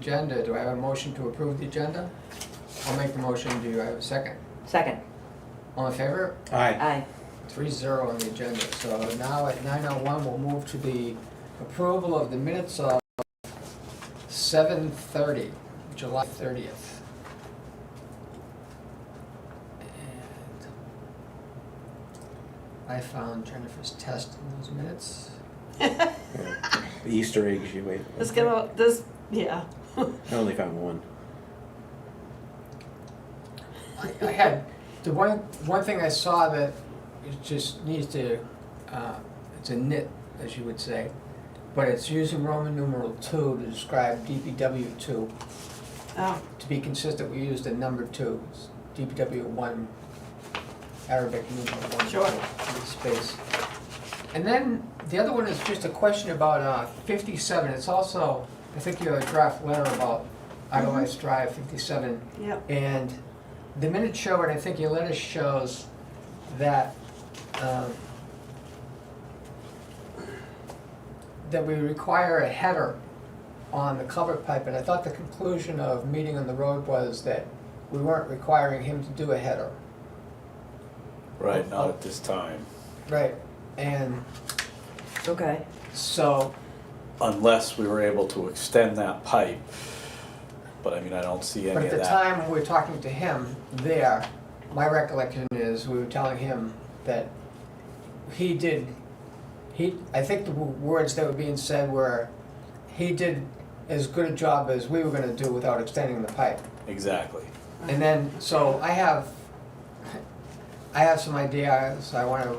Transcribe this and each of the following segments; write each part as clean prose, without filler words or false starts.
Agenda, do I have a motion to approve the agenda? I'll make the motion, do I have a second? Second. All in favor? Aye. Aye. 3-0 on the agenda, so now at 9:01, we'll move to the approval of the minutes of 7:30, July 30th. And I found Jennifer's test in those minutes. The Easter eggs you ate. Let's get out this, yeah. I only found one. I had, the one thing I saw that it just needs to, it's a nit, as you would say, but it's using Roman numeral 2 to describe DPW 2. Oh, To be consistent, we used a number 2, it's DPW 1, Arabic numeral 1. Sure. With space. And then the other one is just a question about 57. It's also, I think you have a draft letter about Eidelweiss Drive 57. yep. And the minutes show, and I think your letter shows, that that we require a header on the culvert pipe, and I thought the conclusion of meeting on the road was that we weren't requiring him to do a header. Right, not at this time. Right, and Okay. so, Unless we were able to extend that pipe. But I mean, I don't see but any at of the that. time when we were talking to him there, my recollection is we were telling him that I think the words that were being said were, he did as good a job as we were gonna do without extending the pipe. Exactly. And then, so I have some ideas I wanna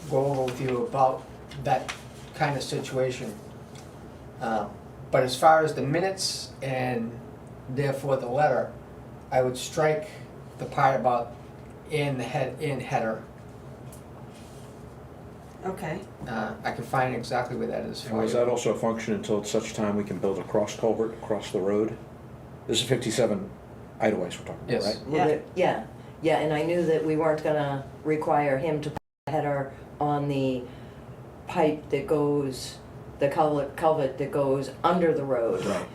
go over with you about that kind of situation. But as far as the minutes and therefore the letter, I would strike the part about in header. Okay. I can find exactly where that is And for was you. that also a function until such time we can build a cross culvert across the road? This is 57 Eidelweiss we're talking about, Yes. right? Well, yeah, and I knew that we weren't gonna require him to put a header on the pipe that goes, the culvert that goes under the road. Right.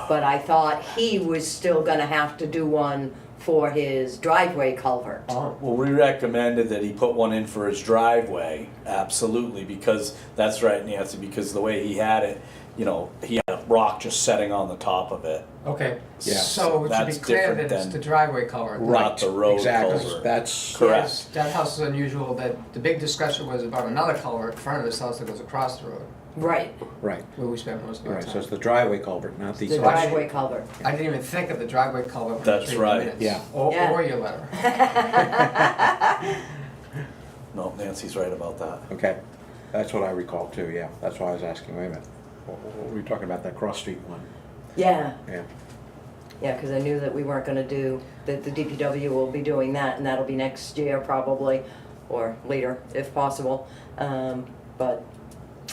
But I thought he was still gonna have to do one for his driveway culvert. Oh, Well, we recommended that he put one in for his driveway, absolutely, because that's right, Nancy, because the way he had it, you know, he had a rock just setting on the top of it, okay, Yeah. so it should be That's clear different that it's than- the driveway culvert. not the road Exactly. culvert. That's Correct. Yes, that house is unusual, that the big discussion was about another culvert in front of this house that goes across the road, Right, right. where we spent most of our Right. So time. it's the driveway culvert, not the. the So I- driveway culvert. I didn't even think of the driveway culvert when I was That's reading the right. minutes. Yeah. Yeah. Or your letter. No, Nancy's right about that. Okay, that's what I recall too. Yeah, that's why I was asking. Wait a minute, what were we talking about? That cross street one? Yeah, Yeah. yeah, because I knew that we weren't gonna do, that the DPW will be doing that, and that'll be next year probably, or later if possible. But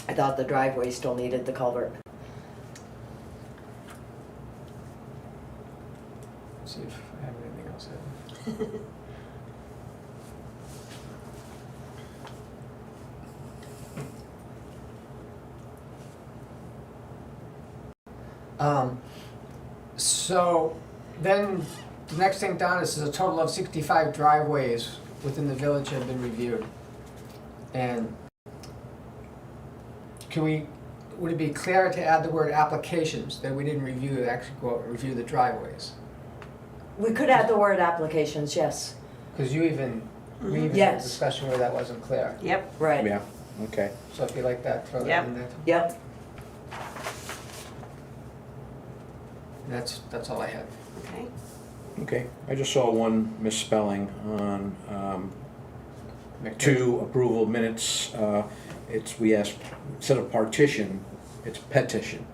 I thought the driveway still needed the culvert. Let's see if I have anything else. So then the next thing down is a total of 65 driveways within the village have been reviewed. And would it be clearer to add the word applications, that we didn't review, actually go out and review the driveways? We could add the word applications, yes, Because we even had a Yes. discussion where that wasn't clear. Yep. right. Yeah. Okay. So if you like that, throw that Yep. in there. Yep, That's all I had. Okay. Okay. I just saw one misspelling on 2 approval minutes. We asked, instead of partition, it's petition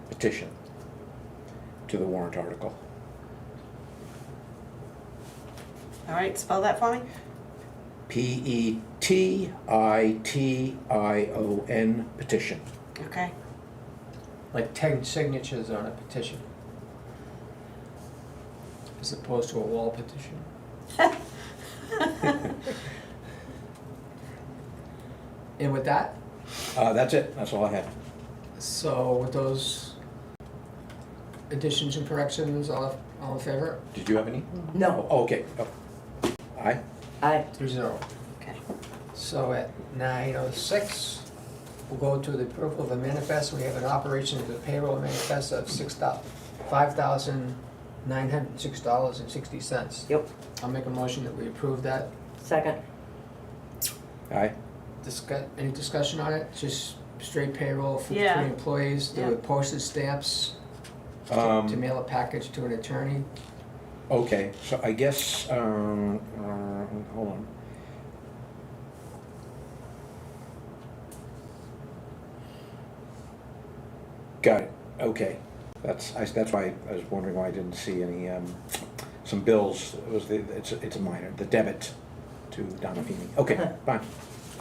to the warrant article. All right, spell that for me. Petition, petition. Okay. Like 10 signatures on a petition. As opposed to a wall petition. And with that, That's it. That's all I had. so with those additions and corrections, all in favor? Did you have any? No, Oh, okay. Oh. Aye? I, 3-0. Okay. So at 9:06, we'll go to the approval of the manifest. We have an operation of the payroll manifest of $5,906.60. yep, I'll make a motion that we approve that. second, Aye? Any discussion on it? Just straight payroll for Yeah. 3 employees, there were Yeah. postage stamps to mail a package to an attorney. Okay, so I guess, hold on. Got it, okay. That's why I was wondering why I didn't see any, some bills. It's a minor, the debit to Donna Feeney. Okay, fine,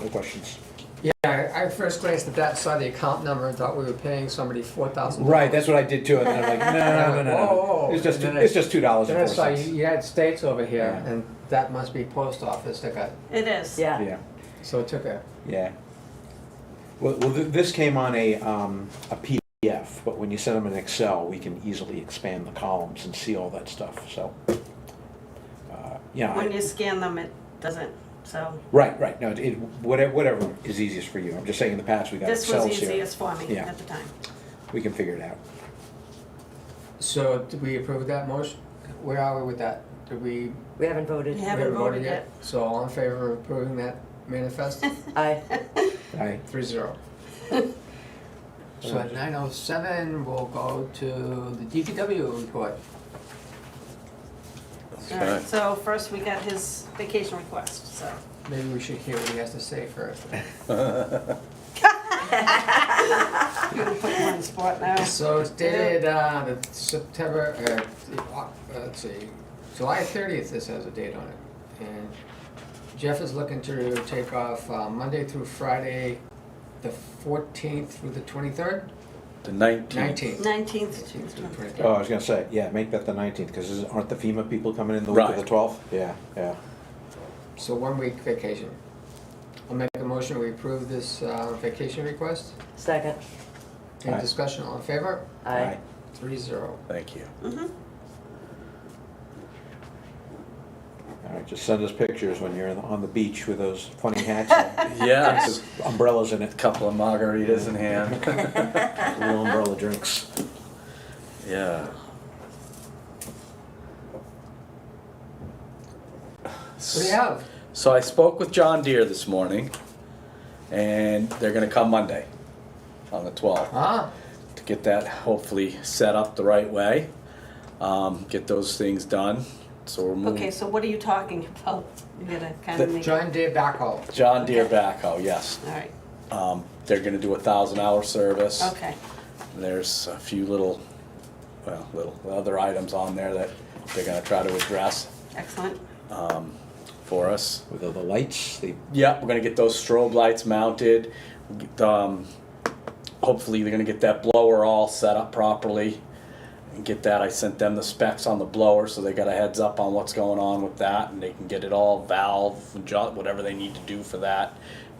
no questions. Yeah, I first glanced at that, saw the account number and thought we were paying somebody $4,000. Right, that's what I did too, and then I'm like, no. Whoa. It's just, And then it's just $2.04. Then I saw you had states over here, Yeah. and that must be post office that got, It is. yeah. Yeah. so it took a, Yeah. Well, this came on a PDF, but when you send them in Excel, we can easily expand the columns and see all that stuff, so. Yeah. When you scan them, it doesn't, so. Right, no, whatever is easiest for you. I'm just saying in the past, we got This Excel was here. easiest for me Yeah. at the time. We can figure it out. so did we approve that motion? Where are we with that? Did we? We haven't voted. We haven't voted yet. So all in favor of approving that manifest? I, Aye. 3-0. So at 9:07, we'll go to the DPW report. All right, so first we got his vacation request, so. Maybe we should hear what he has to say first. I'm gonna put you on the spot now. So it's dated the September, let's see, July 30th, this has a date on it. And Jeff is looking to take off Monday through Friday, the 14th through the 23rd? The 19th. 19th. 19th. Through the 23rd. Oh, I was gonna say, yeah, make that the 19th, because aren't the FEMA people coming in the week of the Right. 12th? Yeah. So 1 week vacation. I'll make a motion, we approve this vacation request. second, Any Aye. discussion, all in favor? I, 3-0. Thank you. Mm-hmm. All right, just send us pictures when you're on the beach with those funny hats and Yeah, umbrellas in a it, couple of margaritas in hand. little umbrella drinks. Yeah. What do you have? So I spoke with John Deere this morning, and they're gonna come Monday, on the 12th, Huh? to get that hopefully set up the right way, get those things done. So we're moving. Okay, so what are you talking about? You gotta kind of make. John Deere backhoe. John Deere Okay. backhoe, yes. All right, They're gonna do a 1,000-hour service. okay. There's a few little other items on there that they're gonna try to address, Excellent. for us. With the lights, Yeah, we're gonna get those strobe lights mounted. Hopefully they're gonna get that blower all set up properly and get that. I sent them the specs on the blower, so they got a heads up on what's going on with that, and they can get it all valve, whatever they need to do for that,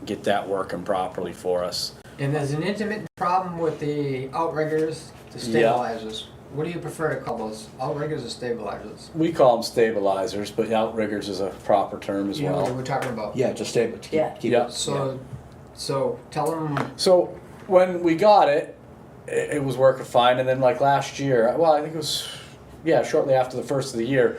get that working properly for us. And there's an intermittent problem with the outriggers, the Yeah. stabilizers. What do you prefer to call those, outriggers or stabilizers? We call them stabilizers, but outriggers is a proper term as You know what well. we're talking about? yeah, just stay, but Yeah. keep Yeah. it. So tell them, So when we got it, it was working fine, and then like last year, well, I think it was, yeah, shortly after the first of the year,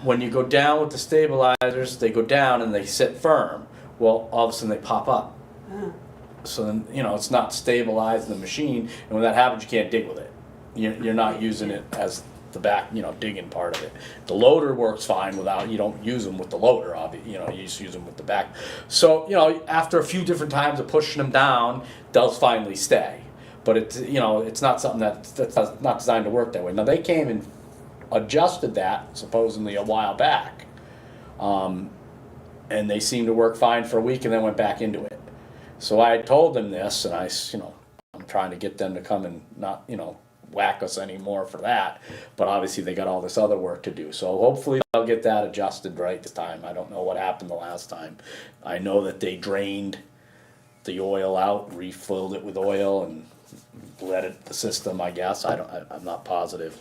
when you go down with the stabilizers, they go down and they sit firm. Well, all of a sudden they pop up. Oh, So then, it's not stabilized in the machine, and when that happens, you can't dig with it. You're not using it as the back, digging part of it. The loader works fine without, you don't use them with the loader, obviously, you just use them with the back. So, after a few different times of pushing them down, they'll finally stay. But it's not something that's not designed to work that way. Now, they came and adjusted that supposedly a while back. And they seemed to work fine for a week and then went back into it. So I had told them this, and I'm trying to get them to come and not, whack us anymore for that. But obviously they got all this other work to do. So hopefully they'll get that adjusted right this time. I don't know what happened the last time. I know that they drained the oil out, refilled it with oil, and the system, I guess, I'm not positive,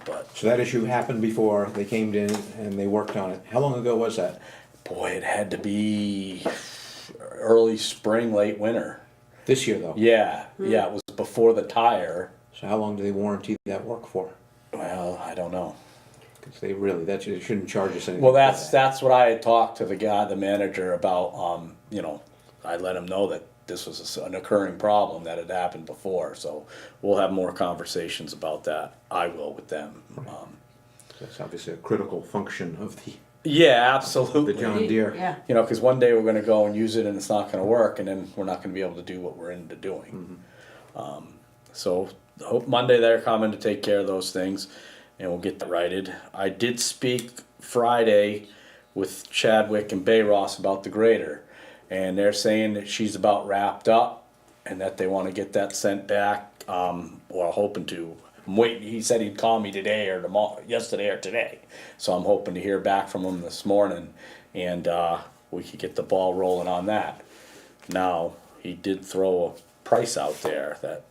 but. So that issue happened before, they came in and they worked on it. How long ago was that? Boy, it had to be early spring, late winter. This year, though? Yeah, yeah, it was before the tire. So how long do they warranty that work for? Well, I don't know. Because they really, they shouldn't charge us anything Well, for that's that. what I had talked to the manager about. You know, I let him know that this was an occurring problem that had happened before. So we'll have more conversations about that. I will with them. That's obviously a critical function of the Yeah, absolutely. John Deere. Yeah. You know, because one day we're going to go and use it and it's not going to work, and then we're not going to be able to do what we're into doing. So hope Monday they're coming to take care of those things, and we'll get that righted. I did speak Friday with Chadwick and Bayross about the grader, and they're saying that she's about wrapped up, and that they want to get that sent back, or hoping to. I'm waiting. He said he'd call me today or tomorrow, yesterday or today. So I'm hoping to hear back from him this morning, and we could get the ball rolling on that. Now, he did throw a price out there that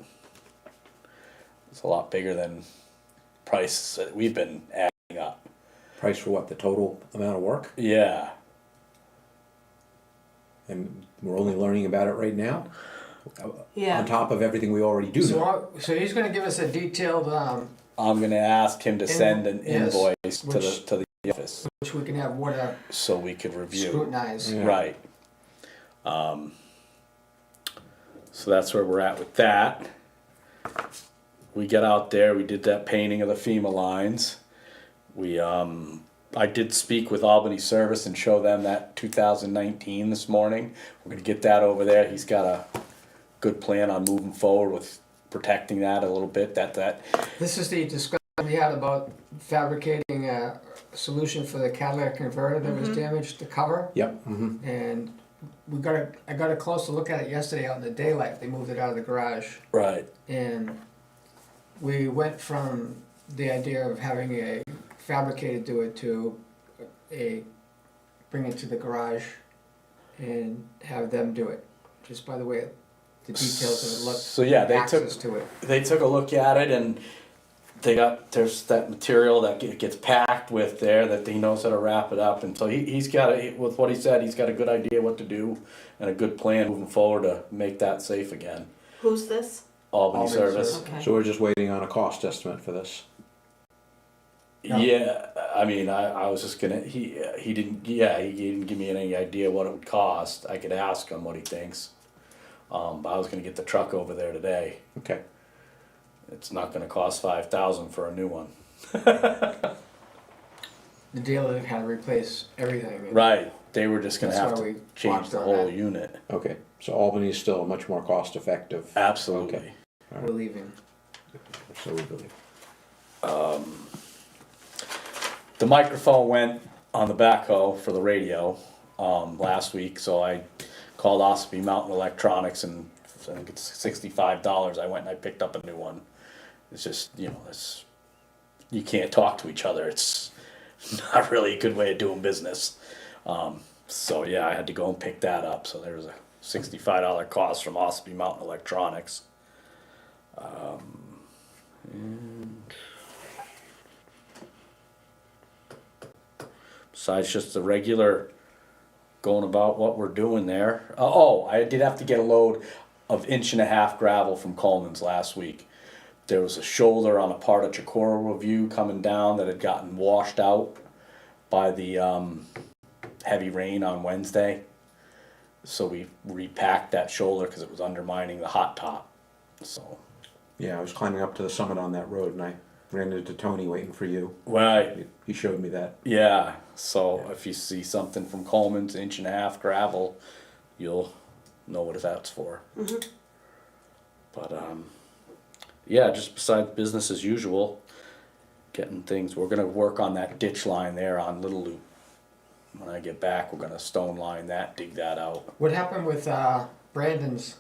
is a lot bigger than price that we've been adding up. Price for what, the total amount of work? Yeah. And we're only learning about it right now? Yeah. On top of everything we already do know. So he's gonna give us a detailed, I'm gonna ask him to send an Yes. invoice Which- to the office which we can have water so we could review. scrutinize. Yeah. Right. So that's where we're at with that. We got out there, we did that painting of the FEMA lines. I did speak with Albany Service and show them that 2019 this morning. We're gonna get that over there. He's got a good plan on moving forward with protecting that a little bit, that. This is the discussion we had about fabricating a solution for the catalytic converter that was damaged, the cover. Yep, And I got a closer look at it yesterday out in the daylight. They moved it out of the garage. Right. And we went from the idea of having a fabricator do it to bring it to the garage and have them do it. Just by the way, the details of it look. So yeah, access to it. they took a look at it, and there's that material that gets packed with there that he knows how to wrap it up, and so he's got with what he said, he's got a good idea what to do and a good plan moving forward to make that safe again. Who's this? Albany Albany Service. Service. Okay. so we're just waiting on a cost estimate for this. No. Yeah, I mean, I was just gonna, he didn't give me any idea what it would cost. I could ask him what he thinks. But I was gonna get the truck over there today. Okay, It's not gonna cost $5,000 for a new one. The dealer had to replace everything. and Right, they were just gonna That's have why to we change walked the on whole that. unit. okay, so Albany's still much more cost effective. Absolutely. Okay. We're leaving. So we believe. The microphone went on the backhoe for the radio last week, so I called Ospey Mountain Electronics, and I think it's $65. I went and I picked up a new one. It's just, you can't talk to each other. It's not really a good way of doing business. So yeah, I had to go and pick that up. So there was a $65 cost from Ospey Mountain Electronics. Besides just the regular going about what we're doing there. I did have to get a load of 1.5-inch gravel from Coleman's last week. There was a shoulder on a part of Chicora Review coming down that had gotten washed out by the heavy rain on Wednesday. So we repacked that shoulder because it was undermining the hot top. So, Yeah, I was climbing up to the summit on that road and I ran into Tony waiting for you. well, He showed me that. yeah. So if you see something from Coleman's 1.5-inch gravel, you'll know what that's for. But yeah, just besides business as usual, getting things. We're gonna work on that ditch line there on Little Loop. When I get back, we're gonna stone line that, dig that out. What happened with Brandon's?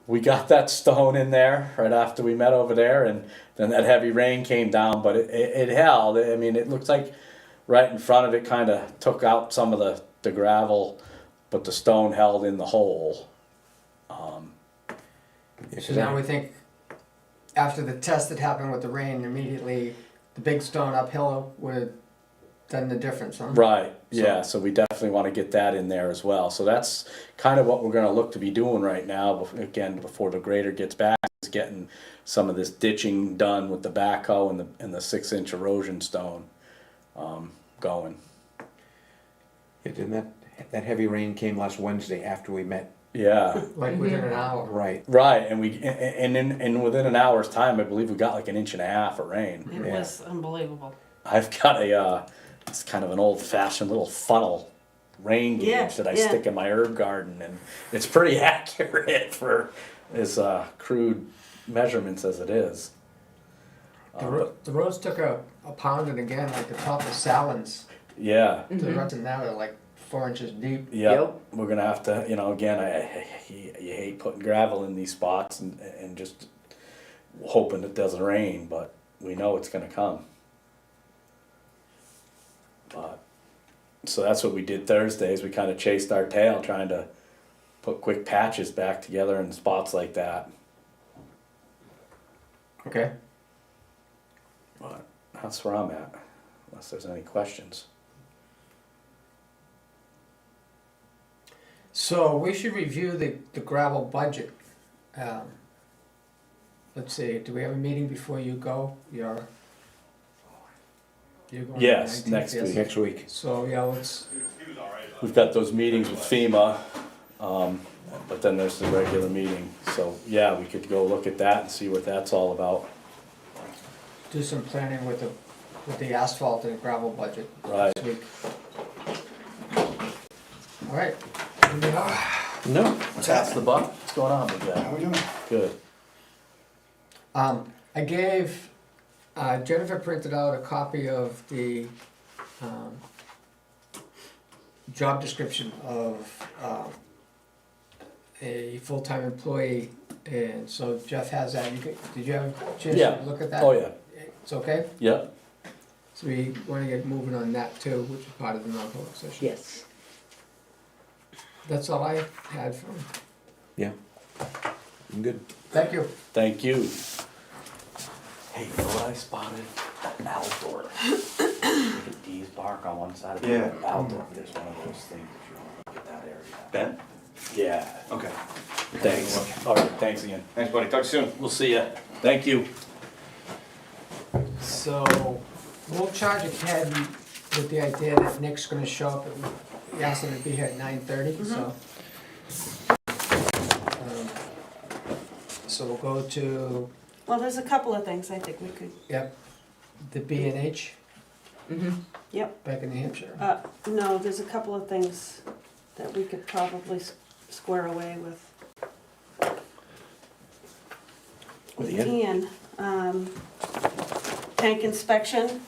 We got that stone in there right after we met over there, and then that heavy rain came down, but it held. I mean, it looks like right in front of it kind of took out some of the gravel, but the stone held in the hole. So now we think, after the test that happened with the rain, immediately the big stone uphill would have done the difference, huh? Right, yeah, so we definitely want to get that in there as well. So that's kind of what we're gonna look to be doing right now, again, before the grader gets back, is getting some of this ditching done with the backhoe and the 6-inch erosion stone going. Yeah, didn't that heavy rain came last Wednesday after we met? Yeah, Like within an hour. Right. right, and within an hour's time, I believe we got like 1.5 inches of rain. It Yeah. was unbelievable. I've got it's kind of an old-fashioned little funnel rain gauge Yeah, that I yeah. stick in my herb garden, and it's pretty accurate for as crude measurements as it is. The roads took a pounding again, like the top of Salins. Yeah, The ruts in that are like 4 inches deep. yeah, Yep. we're gonna have to, again, you hate putting gravel in these spots and just hoping it doesn't rain, but we know it's gonna come. But, so that's what we did Thursdays, we kinda chased our tail trying to put quick patches back together in spots like that. Okay. But that's where I'm at, unless there's any questions. So we should review the gravel budget. Let's see, do we have a meeting before you go? You're going on the Yes, 19th, next yes? week. Next week. So, yeah, let's, We've got those meetings with FEMA, but then there's the regular meeting, so, yeah, we could go look at that and see what that's all about. do some planning with the asphalt and gravel budget Right. next week. All right. Anything else? No. That's the buck, what's going on with that? How we doing? Good. I gave, Jennifer printed out a copy of the, job description of, a full-time employee, and so Jeff has that, did you have a chance Yeah. to look at that? Oh, yeah, It's okay? yeah, So we wanna get moving on that too, which is part of the non-public session. Yes. That's all I had from, Yeah. I'm good. thank you. thank you. Hey, you know what I spotted? An outdoor. Look at Dee's bark on one side of the Yeah. outdoor, there's one of those things, if you wanna look at that area. Ben? Yeah, Okay. thanks, alright, thanks again. Thanks, buddy. Talk soon. We'll see ya, thank you. So, we'll charge ahead with the idea that Nick's gonna show up, he asked him to be here at 9:30, so. So we'll go to, Well, there's a couple of things I think we could, yep, the B&H yep. back in New Hampshire. No, there's a couple of things that we could probably square away with With Ian? Ian. Tank inspection,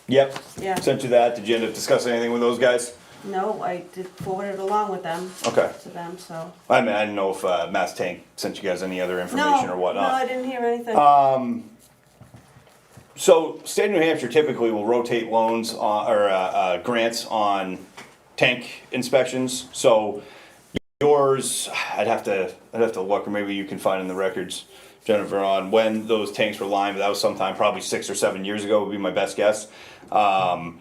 Yep. yeah. Sent you that. Did you end up discussing anything with those guys? No, I did forward it along with them, Okay. to them, so. I mean, I didn't know if Mass Tank sent you guys any other No, information or no, whatnot. I didn't hear anything. So, state of New Hampshire typically will rotate loans or grants on tank inspections. So, yours, I'd have to look, or maybe you can find in the records, Jennifer, on when those tanks were lined. But that was sometime probably 6 or 7 years ago. Would be my best guess. I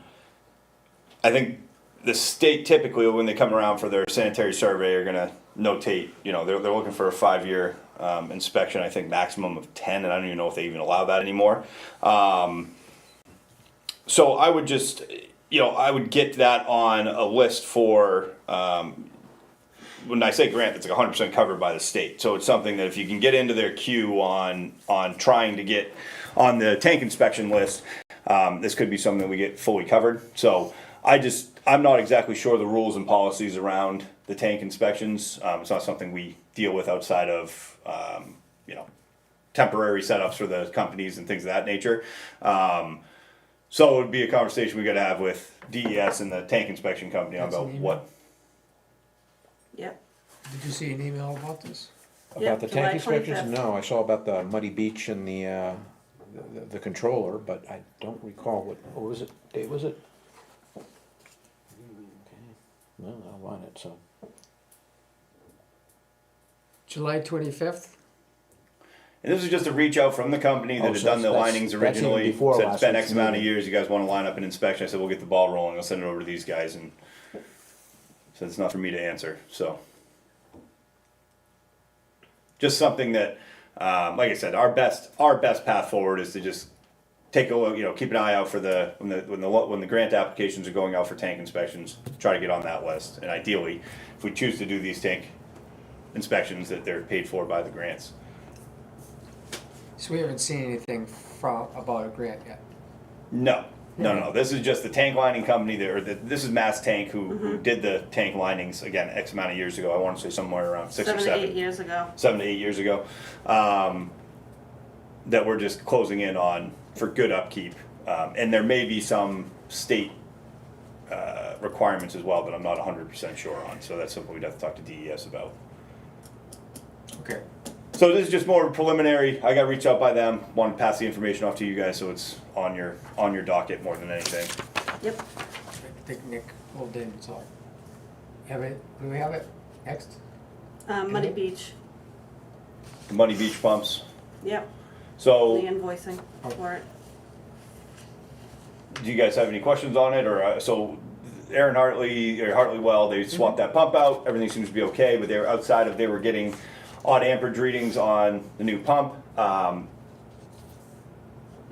think the state typically, when they come around for their sanitary survey, are gonna notate. You know, they're looking for a 5-year inspection. I think maximum of 10, and I don't even know if they even allow that anymore. So I would just, I would get that on a list for. When I say grant, it's like 100% covered by the state. So it's something that if you can get into their queue on trying to get on the tank inspection list, this could be something that we get fully covered. So I'm not exactly sure the rules and policies around the tank inspections. It's not something we deal with outside of, temporary setups for the companies and things of that nature. So it would be a conversation we got to have with DES and the tank inspection company That's about an email? what. Yep, Did you see an email about this? Yeah, About the July tank inspections? 25th. No, I saw about the muddy beach and the controller, but I don't recall what was it, date was it? Okay. Well, I'll run it, so. July 25th? And this is just a reach out from the company that Oh, had so done the that's- linings that's even originally. before Said it's last been week's X amount of meeting. years. You guys want to line up an inspection? I said we'll get the ball rolling. I'll send it over to these guys, and said it's not for me to answer. So just something that, like I said, our best path forward is to just take a look. You know, keep an eye out for when the grant applications are going out for tank inspections. Try to get on that list, and ideally, if we choose to do these tank inspections, that they're paid for by the grants. So we haven't seen anything about a grant yet. No. This is just the tank lining company this is Mass Tank who did the tank linings again X amount of years ago. I want to say somewhere around 6 or 7. 7 to 8 years ago. 7 to 8 years ago. That we're just closing in on for good upkeep. And there may be some state requirements as well that I'm not 100% sure on. So that's something we'd have to talk to DES about. Okay. So this is just more preliminary. I got reached out by them. Want to pass the information off to you guys so it's on your docket more than anything. Yep. I think Nick moved in, so. Have it, do we have it next? Muddy Beach. The Money Beach pumps. Yep. The So invoicing for it. do you guys have any questions on it? Or so Aaron Hartley, they swapped that pump out. Everything seems to be okay, but they were getting odd amperage readings on the new pump.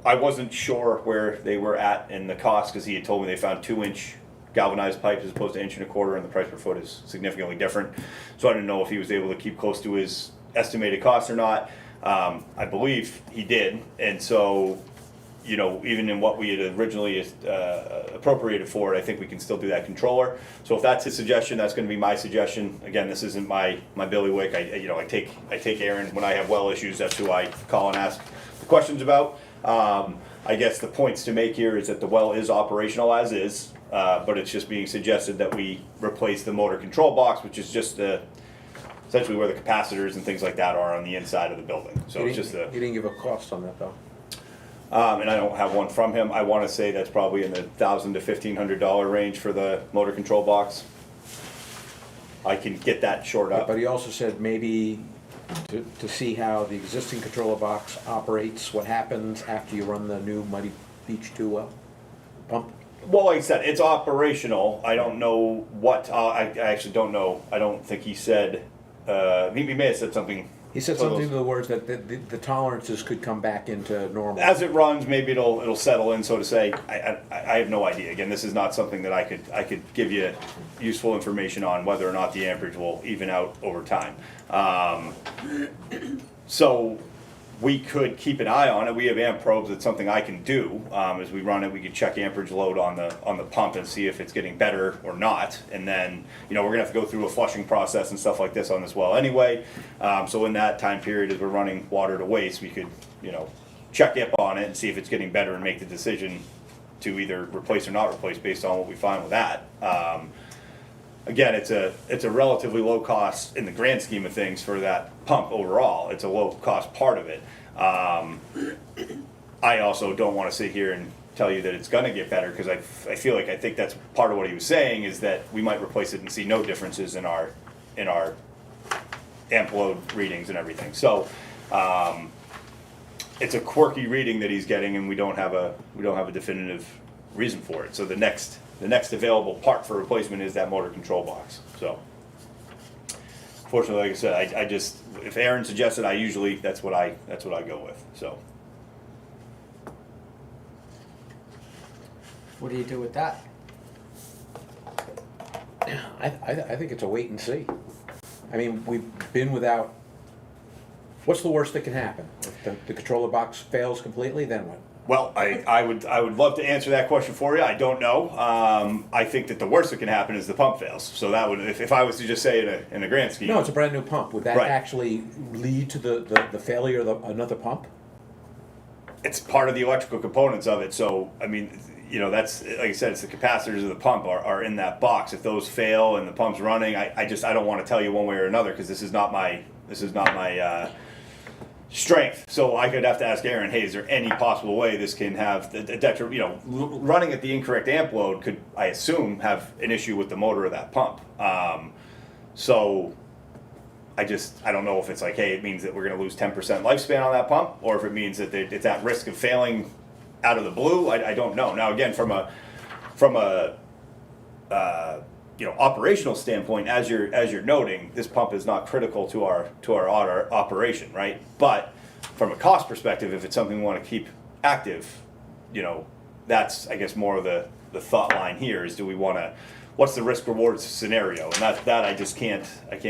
I wasn't sure where they were at in the cost because he had told me they found 2-inch galvanized pipes as opposed to 1.25 inch, and the price per foot is significantly different. So I didn't know if he was able to keep close to his estimated cost or not. I believe he did, and so you know, even in what we had originally appropriated for it, I think we can still do that controller. So if that's his suggestion, that's going to be my suggestion. Again, this isn't my bailiwick. I take Aaron when I have well issues. That's who I call and ask the questions about. I guess the points to make here is that the well is operational as is, but it's just being suggested that we replace the motor control box, which is just essentially where the capacitors and things like that are on the inside of the building. So it's just He didn't give a cost on that though. and I don't have one from him. I want to say that's probably in the $1,000 to $1,500 range for the motor control box. I can get that short up. But he also said maybe to see how the existing controller box operates, what happens after you run the new Muddy Beach 2 well pump. Well, like I said, it's operational. I don't know what. I actually don't know. I don't think he said. He may have said something. He said something to the words that the tolerances could come back into normal. As it runs, maybe it'll settle in, so to say. I have no idea. Again, this is not something that I could give you useful information on whether or not the amperage will even out over time. So we could keep an eye on it. We have amp probes. It's something I can do. As we run it, we could check amperage load on the pump and see if it's getting better or not. And then, you know, we're gonna have to go through a flushing process and stuff like this on this well anyway. So in that time period, as we're running water to waste, we could, you know, check up on it and see if it's getting better and make the decision to either replace or not replace based on what we find with that. Again, it's a relatively low cost in the grand scheme of things for that pump overall. It's a low cost part of it. I also don't want to sit here and tell you that it's going to get better because I think that's part of what he was saying is that we might replace it and see no differences in our amp load readings and everything. So it's a quirky reading that he's getting, and we don't have a definitive reason for it. So the next available part for replacement is that motor control box. So, fortunately, like I said, I just if Aaron suggested, that's what I go with. So, What do you do with that? I think it's a wait and see. I mean, we've been without. What's the worst that can happen? If the controller box fails completely, then what? well, I would love to answer that question for you. I don't know. I think that the worst that can happen is the pump fails. So that would, if I was to just say it in a grand scheme. No, it's a brand new pump. Would that Right. actually lead to the failure of another pump? It's part of the electrical components of it. So, I mean, you know, that's, like I said, it's the capacitors of the pump are in that box. If those fail and the pump's running, I don't want to tell you one way or another because this is not my strength. So I could have to ask Aaron, hey, is there any possible way this can have running at the incorrect amp load could, I assume, have an issue with the motor of that pump. So I don't know if it's like, hey, it means that we're gonna lose 10% lifespan on that pump, or if it means that it's at risk of failing out of the blue. I don't know. Now, again, from a operational standpoint, as you're noting, this pump is not critical to our operation, right? But from a cost perspective, if it's something we want to keep active, that's, I guess, more of the thought line here is, do we want to, what's the risk reward scenario? And that I can't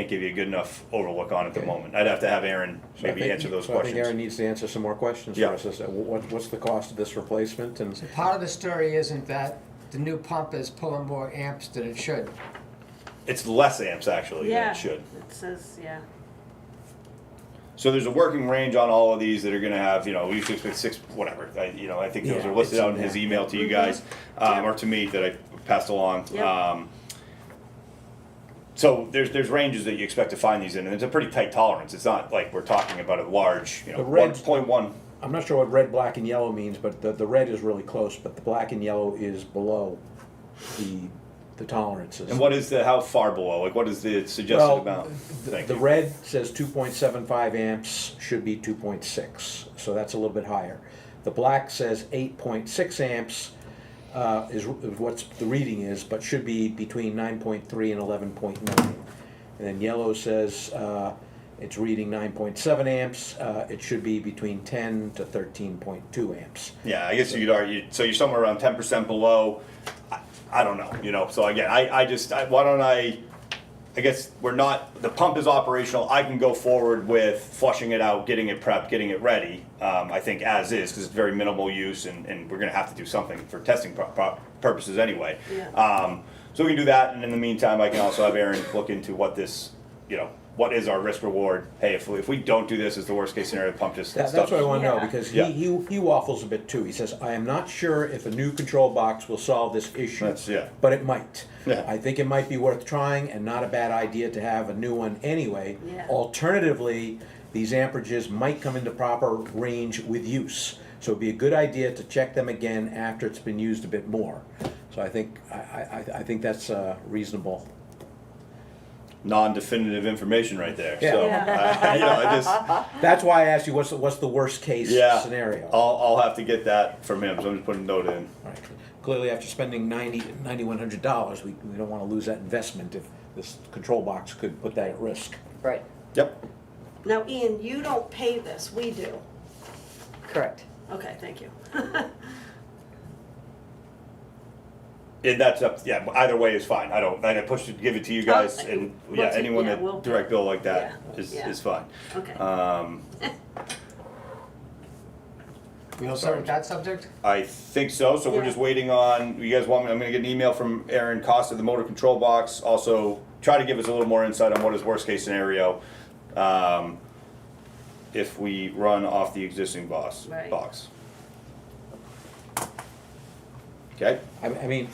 give you a good enough overlook on at the Okay. moment. I'd have to have Aaron maybe answer those I questions. think Aaron needs to answer some more questions Yeah. for us. What's the cost of this replacement? And Part of the story isn't that the new pump is pulling more amps than it should. It's less amps actually than Yeah, it should. it says, yeah. So there's a working range on all of these that are gonna have, we usually expect 6, whatever. I think those Yeah, are listed it's out in in his there. email to you guys, or to me that I passed along. Yep. So there's ranges that you expect to find these in, and it's a pretty tight tolerance. It's not like we're talking about a large, The red- 1.1. I'm not sure what red, black, and yellow means, but the red is really close, but the black and yellow is below the tolerances. And what is how far below? Like, what is the suggested Well, amount? Thank the you. red says 2.75 amps, should be 2.6, so that's a little bit higher. The black says 8.6 amps is what the reading is, but should be between 9.3 and 11.9. And then yellow says it's reading 9.7 amps, it should be between 10 to 13.2 amps. Yeah, I guess you'd argue, so you're somewhere around 10% below. I don't know, so again, why don't I guess the pump is operational. I can go forward with flushing it out, getting it prepped, getting it ready, I think as is, because it's very minimal use, and we're gonna have to do something for testing purposes anyway. Yeah. So we can do that, and in the meantime, I can also have Aaron look into what this, what is our risk reward? Hey, if we don't do this, is the worst case scenario, the pump just That's stops. what I want to know, Yeah. because Yeah. he waffles a bit too. He says, I am not sure if a new control box will solve this issue. Yeah. But it might. Yeah. I think it might be worth trying and not a bad idea to have a new one anyway. Yeah. Alternatively, these amperages might come into proper range with use. So it'd be a good idea to check them again after it's been used a bit more. So I think that's reasonable. Non-definitive information right there. Yeah. So, Yeah. That's why I asked you, what's the worst case Yeah. scenario? I'll have to get that from him, so I'm just putting a note in. Right. Clearly, after spending $9,100, we don't want to lose that investment if this control box could put that at risk. Right, Yep. Now, Ian, you don't pay this, we do. correct. Okay, thank you. And that's up, either way is fine. I push it, give it to you guys, Oh, and, we'll take- anyone yeah, that we'll- direct bill like that Yeah, yeah. is fine. Okay. We all set with that subject? I think so, so we're Yeah. just waiting on, you guys want me, I'm gonna get an email from Aaron Costa, the motor control box, also try to give us a little more insight on what is worst case scenario, if we run off the existing box. Right. Okay? I mean,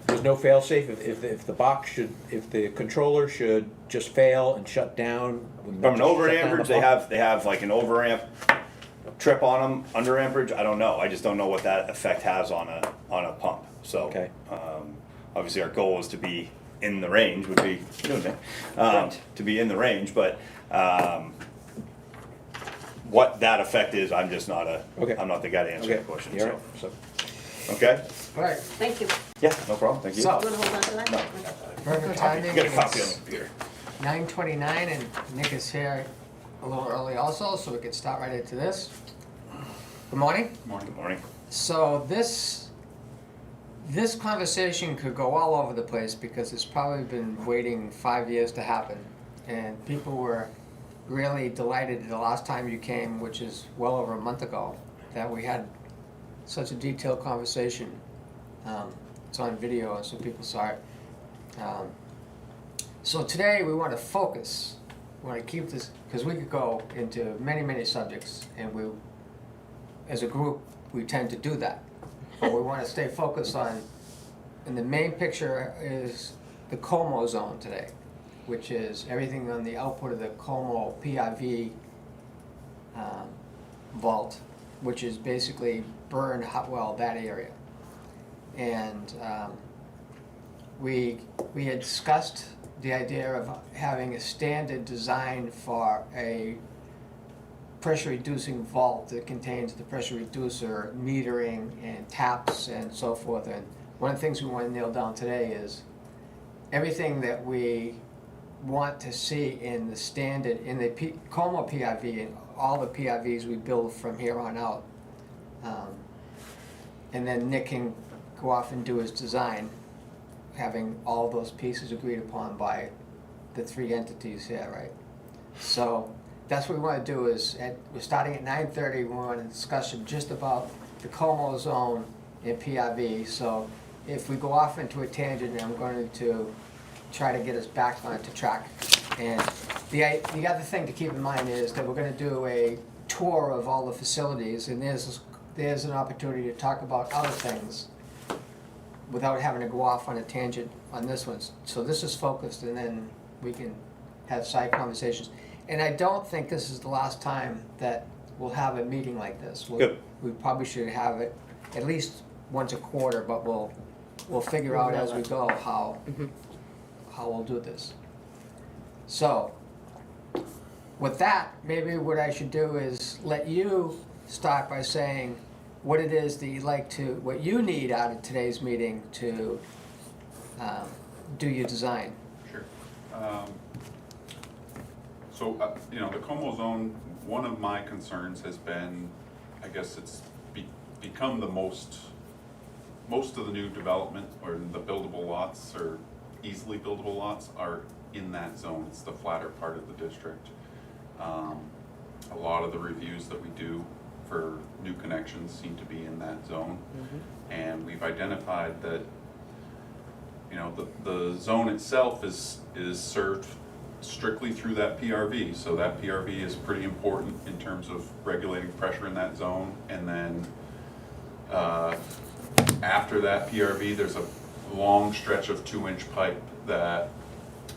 there's no fail-safe if the box if the controller should just fail and shut down. From an overamperage, they have like an overamp trip on them, under amperage, I don't know, I just don't know what that effect has on a pump, so. Okay. Obviously, our goal is to be in the range, would be, Right. to be in the range, but, what that effect is, I'm just not Okay. I'm not the guy to answer Okay, that question, you're so, right. So, okay? All right, Thank you. Yeah, no problem, thank you. So- Want to hold on to that? No. perfect Copy, timing. get a copy on the It's computer. 9:29 and Nick is here a little early also, so we could start right into this. Good morning. Good morning. So this conversation could go all over the place because it's probably been waiting 5 years to happen. And people were really delighted the last time you came, which is well over a month ago, that we had such a detailed conversation. It's on video, and so people saw it. So today we want to focus. We want to keep this, because we could go into many, many subjects, and we, as a group, we tend to do that. But we want to stay focused on, and the main picture is the Como zone today, which is everything on the output of the Como PIV vault, which is basically burned hot well, that area. And we had discussed the idea of having a standard design for a pressure reducing vault that contains the pressure reducer, metering, and taps and so forth. And one of the things we want to nail down today is everything that we want to see in the standard, in the Como PRV and all the PRVs we build from here on out. And then Nick can go off and do his design, having all those pieces agreed upon by the three entities here, right? So that's what we want to do is, we're starting at 9:30, we want a discussion just about the Como zone and PRV. So if we go off into a tangent, I'm going to try to get us back onto track. And the other thing to keep in mind is that we're going to do a tour of all the facilities, and there's an opportunity to talk about other things without having to go off on a tangent on this one. So this is focused, and then we can have side conversations. And I don't think this is the last time that we'll have a meeting like this. Good. We probably should have it at least once a quarter, but we'll figure out as we go how we'll do this. So with that, maybe what I should do is let you start by saying what it is that you'd like to, what you need out of today's meeting to do your design. Sure. You know, the Como zone, one of my concerns has been, I guess it's become the most of the new development or the buildable lots or easily buildable lots are in that zone. It's the flatter part of the district. A lot of the reviews that we do for new connections seem to be in that zone. And we've identified that, you know, the zone itself is served strictly through that PRV. So that PRV is pretty important in terms of regulating pressure in that zone. And then after that PRV, there's a long stretch of 2-inch pipe that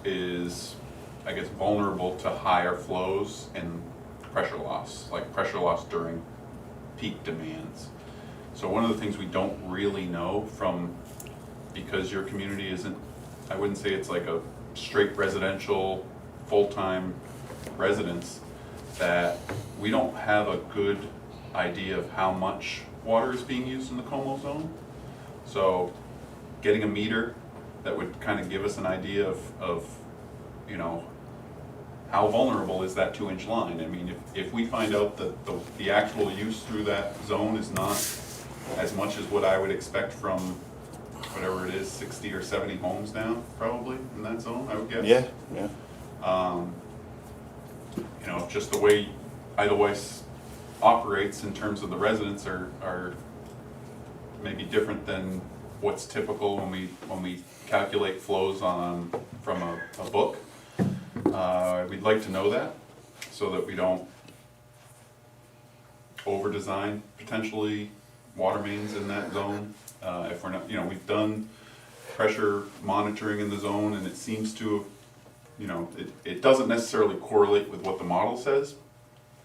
is, I guess, vulnerable to higher flows and pressure loss, like pressure loss during peak demands. So one of the things we don't really know because your community isn't, I wouldn't say it's like a straight residential, full-time residence, that we don't have a good idea of how much water is being used in the Como zone. So getting a meter that would kind of give us an idea of you know, how vulnerable is that 2-inch line? I mean, if we find out that the actual use through that zone is not as much as what I would expect from whatever it is, 60 or 70 homes now, probably, in that zone, I would guess. Yeah. You know, just the way Eidelweiss operates in terms of the residents are maybe different than what's typical when we calculate flows from a book. We'd like to know that so that we don't over-design potentially water mains in that zone. If we're not, you know, we've done pressure monitoring in the zone, and it seems to, you know, it doesn't necessarily correlate with what the model says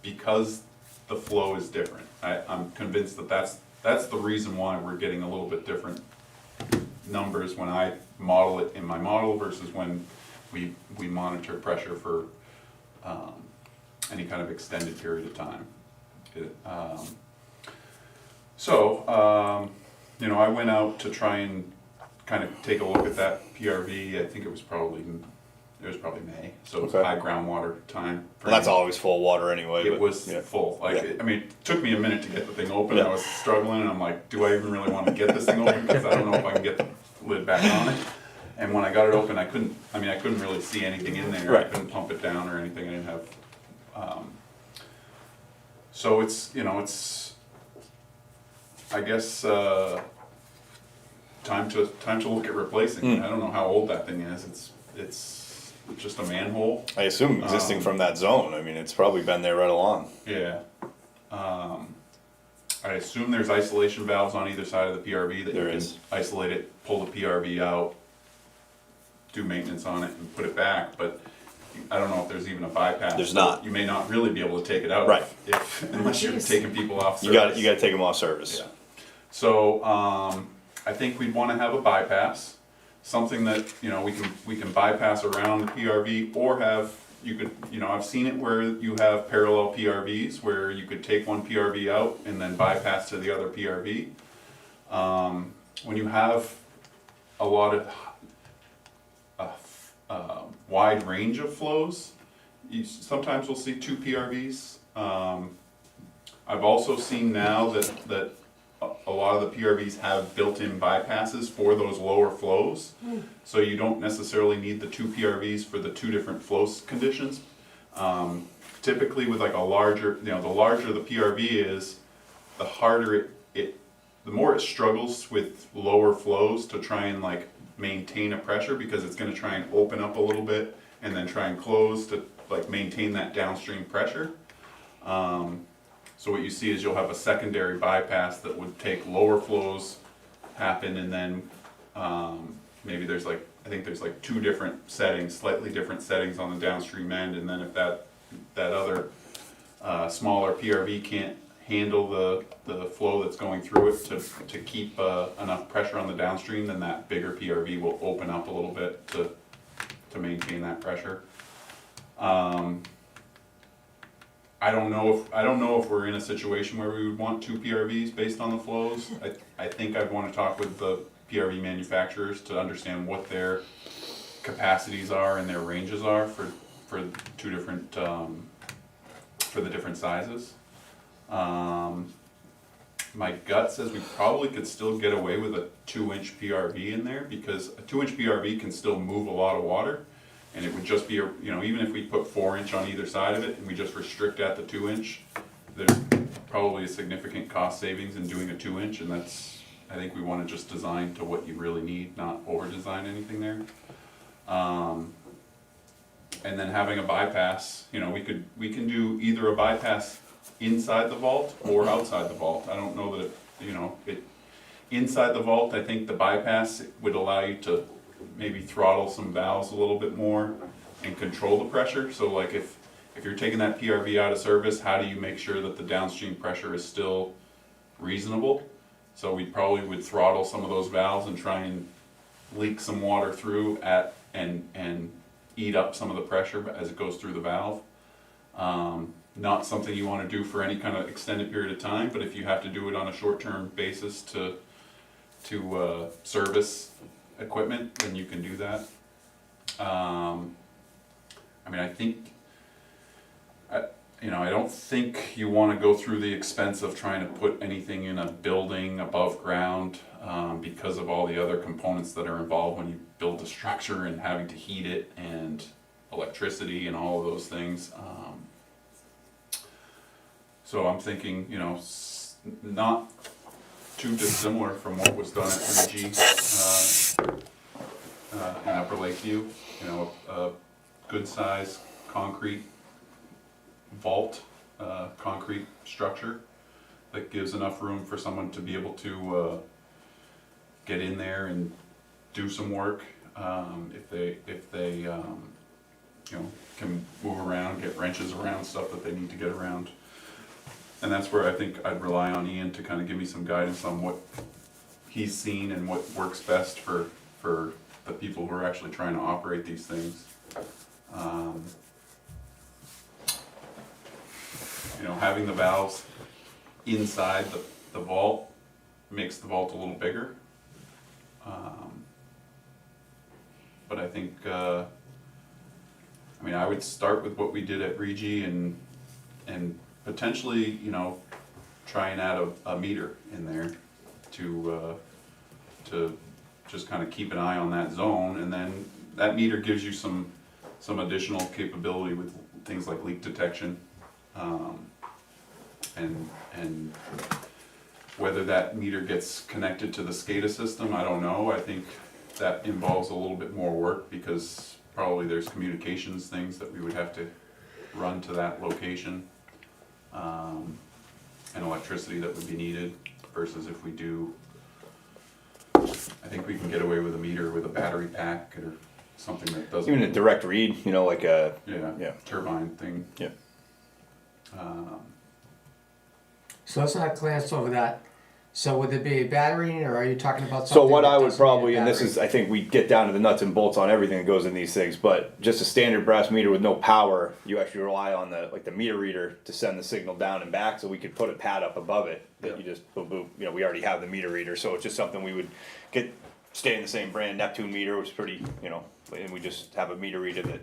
because the flow is different. I'm convinced that that's the reason why we're getting a little bit different numbers when I model it in my model versus when we monitor pressure for any kind of extended period of time. You know, I went out to try and kind of take a look at that PRV. I think it was probably May, so it was Okay. high groundwater time. Well, that's always full water anyway. It but, was yeah. full. Yeah. I mean, it took me a minute to get the thing open. Yeah. I was struggling, and I'm like, do I even really want to get this thing open? Because I don't know if I can get the lid back on it. And when I got it open, I couldn't really see anything in there. Right. I couldn't pump it down or anything. I didn't have. So it's, you know, it's, I guess, time to look at replacing it. I don't know how old that thing is. It's just a manhole. I assume existing from that zone. I mean, it's probably been there right along. Yeah. I assume there's isolation valves on either side of the PRV that There you can is. isolate it, pull the PRV out, do maintenance on it, and put it back. But I don't know if there's even a bypass. There's so not. You may not really be able to take it out. Right. Unless you're Jeez. taking people off You service. got to take them off service. Yeah. So I think we'd want to have a bypass something that, you know, we can bypass around the PRV, or have, you could, you know, I've seen it where you have parallel PRVs where you could take one PRV out and then bypass to the other PRV. When you have a lot of wide range of flows, you sometimes will see two PRVs. I've also seen now that a lot of the PRVs have built-in bypasses for those lower flows. So you don't necessarily need the two PRVs for the two different flow conditions. Typically with like a larger, you know, the larger the PRV is, the harder the more it struggles with lower flows to try and like maintain a pressure, because it's going to try and open up a little bit and then try and close to like maintain that downstream pressure. So what you see is you'll have a secondary bypass that would take lower flows happen, and then maybe there's like, I think there's like two different settings, slightly different settings on the downstream end, and then if that other smaller PRV can't handle the flow that's going through it to keep enough pressure on the downstream, then that bigger PRV will open up a little bit to maintain that pressure. I don't know if we're in a situation where we would want two PRVs based on the flows. I think I'd want to talk with the PRV manufacturers to understand what their capacities are and their ranges are for two different for the different sizes. My gut says we probably could still get away with a 2-inch PRV in there, because a 2-inch PRV can still move a lot of water. And it would just be, you know, even if we put 4-inch on either side of it and we just restrict at the 2-inch, there's probably a significant cost savings in doing a 2-inch, and that's, I think we want to just design to what you really need, not over design anything there. And then having a bypass, you know, we can do either a bypass inside the vault or outside the vault. I don't know that it, you know, inside the vault, I think the bypass would allow you to maybe throttle some valves a little bit more and control the pressure. So like if you're taking that PRV out of service, how do you make sure that the downstream pressure is still reasonable? So we probably would throttle some of those valves and try and leak some water through and eat up some of the pressure as it goes through the valve. Not something you want to do for any kind of extended period of time, but if you have to do it on a short-term basis to service equipment, then you can do that. I mean, I think, you know, I don't think you want to go through the expense of trying to put anything in a building above ground, because of all the other components that are involved when you build a structure and having to heat it and electricity and all of those things. So I'm thinking, you know, not too dissimilar from what was done at 3G in Upper Lakeview. You know, a good size concrete vault, concrete structure that gives enough room for someone to be able to get in there and do some work if they you know, can move around, get wrenches around, stuff that they need to get around. And that's where I think I'd rely on Ian to kind of give me some guidance on what he's seen and what works best for the people who are actually trying to operate these things. You know, having the valves inside the vault makes the vault a little bigger. But I think, I mean, I would start with what we did at Regi and potentially, you know, try and add a meter in there to just kind of keep an eye on that zone, and then that meter gives you some additional capability with things like leak detection, and whether that meter gets connected to the SCADA system, I don't know. I think that involves a little bit more work, because probably there's communications things that we would have to run to that location. And electricity that would be needed, versus if we do, I think we can get away with a meter with a battery pack or something that doesn't. Even a direct read, you know, like a Yeah. Turbine thing. Yeah. So let's not glance over that So would it be a battery, or are you talking about So something what that I would doesn't need a probably, and this battery? is, I think we get down to the nuts and bolts on everything that goes in these things, but just a standard brass meter with no power, you actually rely on the meter reader to send the signal down and back, so we could put a pad up above it that you just boom, boom, we already have the meter reader, so it's just something we would stay in the same brand, Neptune meter, which is pretty, and we just have a meter reader that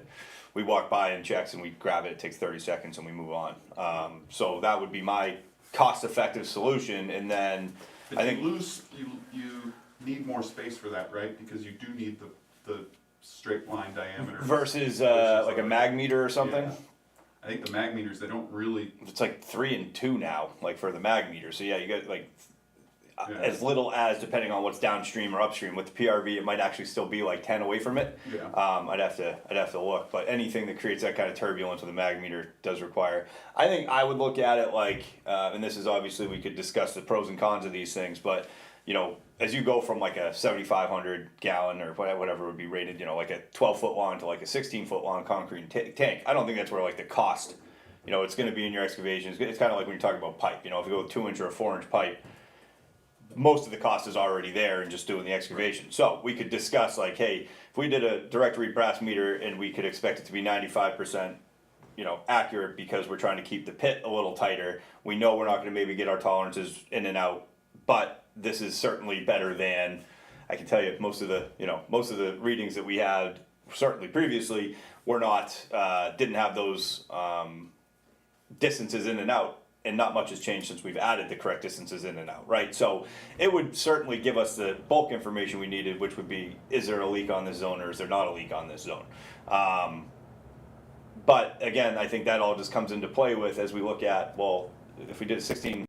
we walk by and checks and we grab it takes 30 seconds and we move on. So that would be my cost-effective solution, and then But I you think lose, you need more space for that, right? Because you do need the straight line diameter. versus like a mag meter or something. Yeah. I think the mag meters, they don't really, It's like 3 and 2 now, like for the mag meter. So yeah, you got like Yeah. as little as, depending on what's downstream or upstream. With the PRV, it might actually still be like 10 away from it. Yeah. I'd have to look, but anything that creates that kind of turbulence with a mag meter does require. I think I would look at it like, and this is obviously we could discuss the pros and cons of these things, but as you go from like a 7,500 gallon or whatever would be rated, like a 12-foot long to like a 16-foot long concrete tank. I don't think that's where like the cost, it's going to be in your excavation. It's kind of like when you're talking about pipe. If you go with 2-inch or a 4-inch pipe, most of the cost is already there and just doing the excavation. So we could discuss like, hey, if we did a direct read brass meter and we could expect it to be 95%, accurate because we're trying to keep the pit a little tighter. We know we're not going to maybe get our tolerances in and out, but this is certainly better than, I can tell you, most of the readings that we had certainly previously were not, didn't have those distances in and out. And not much has changed since we've added the correct distances in and out, right? So it would certainly give us the bulk information we needed, which would be, is there a leak on this zone or is there not a leak on this zone? But again, I think that all just comes into play with as we look at, well, if we did a 16,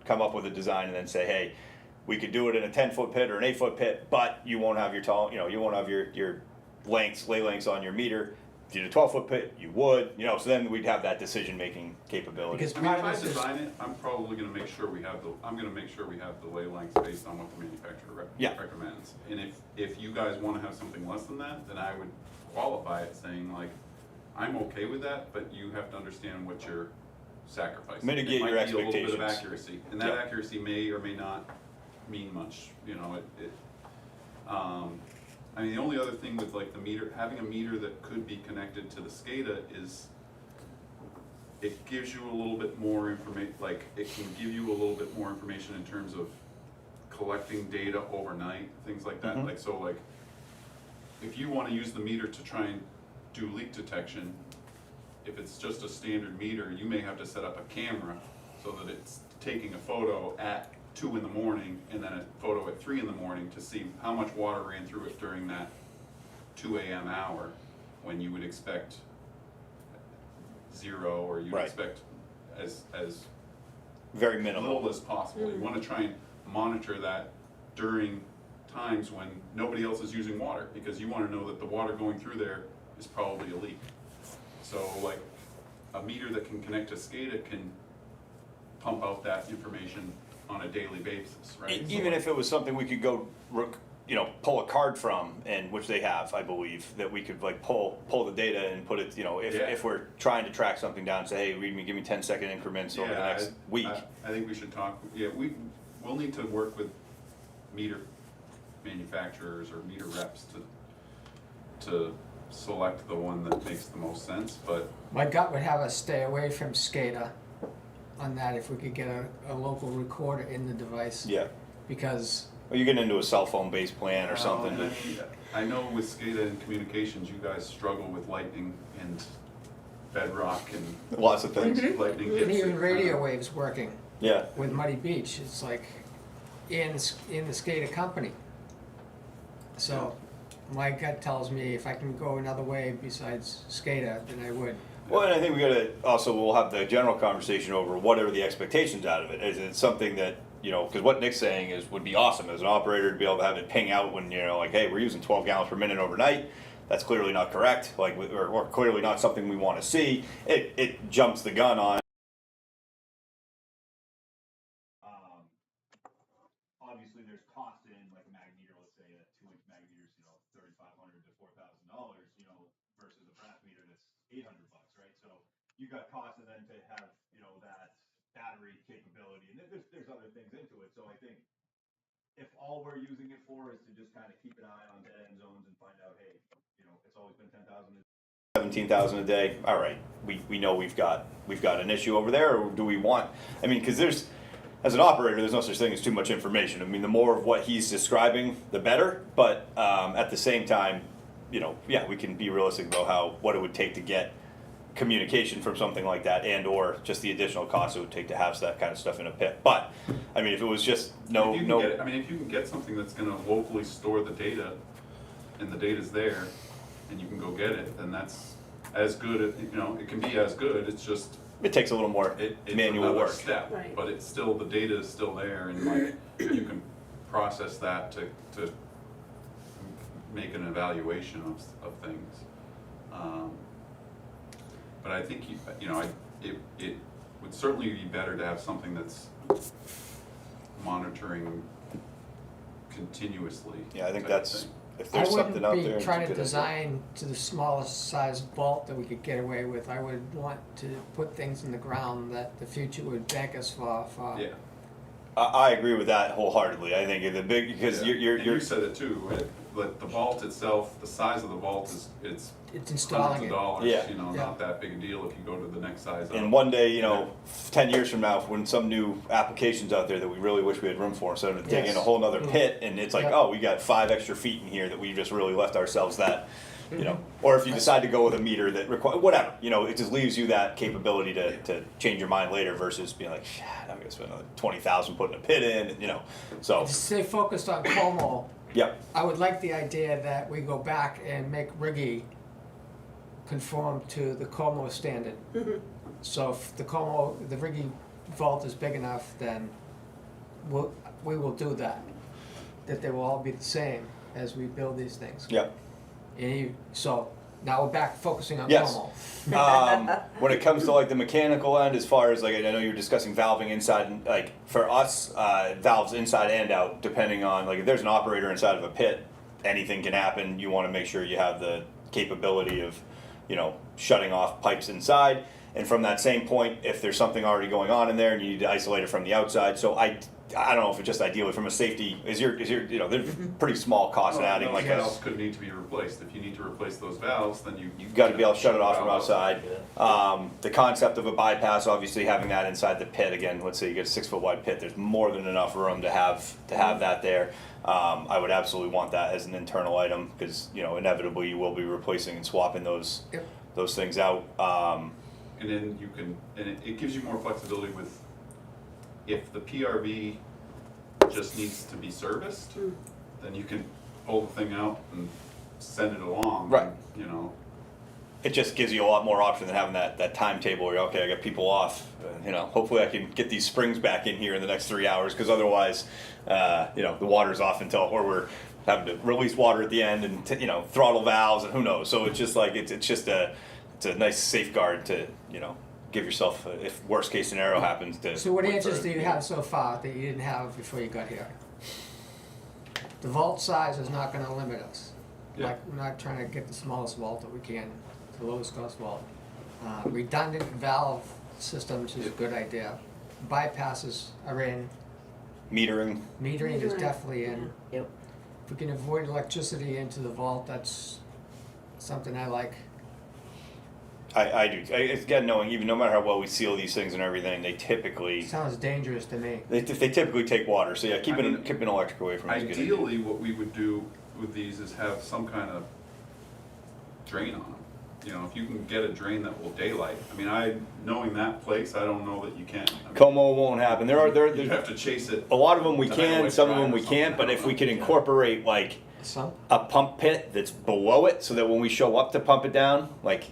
come up with a design and then say, hey, we could do it in a 10-foot pit or an 8-foot pit, but you won't have your you won't have your lay lengths on your meter. If you did a 12-foot pit, you would, so then we'd have that decision-making capability. Because I mean, part if of I this is, design it, I'm probably gonna make sure we have the lay lengths based on what the manufacturer Yeah. recommends. And if you guys wanna have something less than that, then I would qualify it saying like, I'm okay with that, but you have to understand what you're sacrificing. Mitigate It might your be a little bit of expectations. accuracy, and that Yeah. accuracy may or may not mean much, I mean, the only other thing with like the meter, having a meter that could be connected to the SCADA is it gives you a little bit more information, like it can give you a little bit more information in terms of collecting data overnight, things like that. Mhm. Like, so like, if you wanna use the meter to try and do leak detection, if it's just a standard meter, you may have to set up a camera so that it's taking a photo at 2 in the morning and then a photo at 3 in the morning to see how much water ran through it during that 2 a.m. hour when you would expect 0, or you'd Right. expect as Very minimal. little as possible. You want to try and monitor that during times when nobody else is using water, because you want to know that the water going through there is probably a leak. So like a meter that can connect to SCADA can pump out that information on a daily basis, right? So Even like- if it was something we could go, pull a card from, and which they have, I believe, that we could like pull the data and put it, if, Yeah. if we're trying to track something down, say, hey, give me 10-second increments over the next week. I think we should talk, we'll need to work with meter manufacturers or meter reps to select the one that makes the most sense, but My gut would have us stay away from SCADA on that if we could get a local recorder in the device. Yeah. Because, Or you get into a cell phone based plan or something. and I know with SCADA and communications, you guys struggle with lightning and bedrock and Lots of things. lightning hits. and even it radio kinda- waves working Yeah. with Muddy Beach, it's like in the SCADA company. So my gut tells me if I can go another way besides SCADA, then I would. Well, and I think we'll have the general conversation over what are the expectations out of it. Is it something that, because what Nick's saying would be awesome as an operator to be able to have it ping out when, like, hey, we're using 12 gallons per minute overnight. That's clearly not correct, or clearly not something we want to see. It jumps the gun on. Obviously, there's cost in like a mag meter, let's say a 2-inch mag meter is, $3,500 to $4,000, versus a brass meter that's $800, right? So you've got cost, and then to have, that battery capability, and there's other things into it. So I think if all we're using it for is to just kind of keep an eye on dead end zones and find out, hey, it's always been 10,000. 17,000 a day. All right, we know we've got an issue over there, or do we want? I mean, because as an operator, there's no such thing as too much information. I mean, the more of what he's describing, the better. But at the same time, we can be realistic about what it would take to get communication from something like that, and or just the additional cost it would take to have that kind of stuff in a pit. But I mean, if it was just If you can get something that's going to locally store the data, and the data's there, and you can go get it, then that's as good. It can be as good. It's just it takes a little more it's manual another work. step, Right. but it's still, the data is still there, and like you can process that to make an evaluation of things. But I think it would certainly be better to have something that's monitoring continuously. Yeah, I think type that's thing. if I there's something out wouldn't there. be it's a trying to good idea. design to the smallest size vault that we could get away with. I would want to put things in the ground that the future would bank us for. Yeah. I agree with that wholeheartedly. I think the big because Yeah. you're And you said it too. Like the vault itself, the size of the vault is It's hundreds installing of it. dollars. Yeah. Yeah. Not that big a deal if you go to the next size up. and one day, 10 years from now, when some new application's out there that we really wish we had room for, instead of digging Yes. a whole nother pit, and it's like, Yeah. oh, we got 5 extra feet in here that we just really left ourselves that, or if you decide to go with a meter that whatever, it just leaves you that capability to change your mind later versus being like, shit, I'm gonna spend another 20,000 putting a pit in, so, To stay focused on Como, yep, I would like the idea that we go back and make Riggy conform to the Como standard. So if the Riggy vault is big enough, then we will do that. That they will all be the same as we build these things. yep. So now we're back focusing on Yes. Como. When it comes to like the mechanical end, as far as like I know you're discussing valving inside, and like for us, valves inside and out, depending on like if there's an operator inside of a pit, anything can happen. You want to make sure you have the capability of, shutting off pipes inside. And from that same point, if there's something already going on in there and you need to isolate it from the outside, so I don't know if it's just ideally from a safety, is your there's pretty small cost in adding Those like valves could need to be replaced. If you need to replace those valves, then you've got to be able to shut it off from valve outside. The concept of a bypass, obviously having that inside the pit, again, let's say you get a 6-foot wide pit, there's more than enough room to have that there. I would absolutely want that as an internal item because, inevitably you will be replacing and swapping those things out. And then you can, and it gives you more flexibility with, if the PRV just needs to be serviced, then you can pull the thing out and send it along. Right. You know, It just gives you a lot more option than having that timetable where, okay, I got people off, you know, hopefully I can get these springs back in here in the next 3 hours, because otherwise, you know, the water's off until, or we're having to release water at the end and, you know, throttle valves and who knows. So it's just like, it's just it's a nice safeguard to, you know, give yourself, if worst case scenario happens, to. So what wait answers for do it. you have so far that you didn't have before you got here? The vault size is not gonna limit us. Yeah. Like, we're not trying to get the smallest vault that we can, the lowest cost vault. Redundant valve systems is a good idea. Bypasses are in, Metering. metering is Metering. definitely in. Yep. If we can avoid electricity into the vault, that's something I like. I do. Again, knowing even no matter how well we seal these things and everything, they typically, Sounds dangerous to me. they typically take water. So yeah, I mean, keeping electric away from it is a good idea. ideally, what we would do with these is have some kind of drain on them. You know, if you can get a drain that will daylight. I mean, knowing that place, I don't know that you can. I mean, Como won't happen. you There's have to chase it. a lot of them we It's an can, Eidelweiss some of drive them or we can't, something. but I if don't we know. could incorporate like Some, a pump pit that's below it, so that when we show up to pump it down, like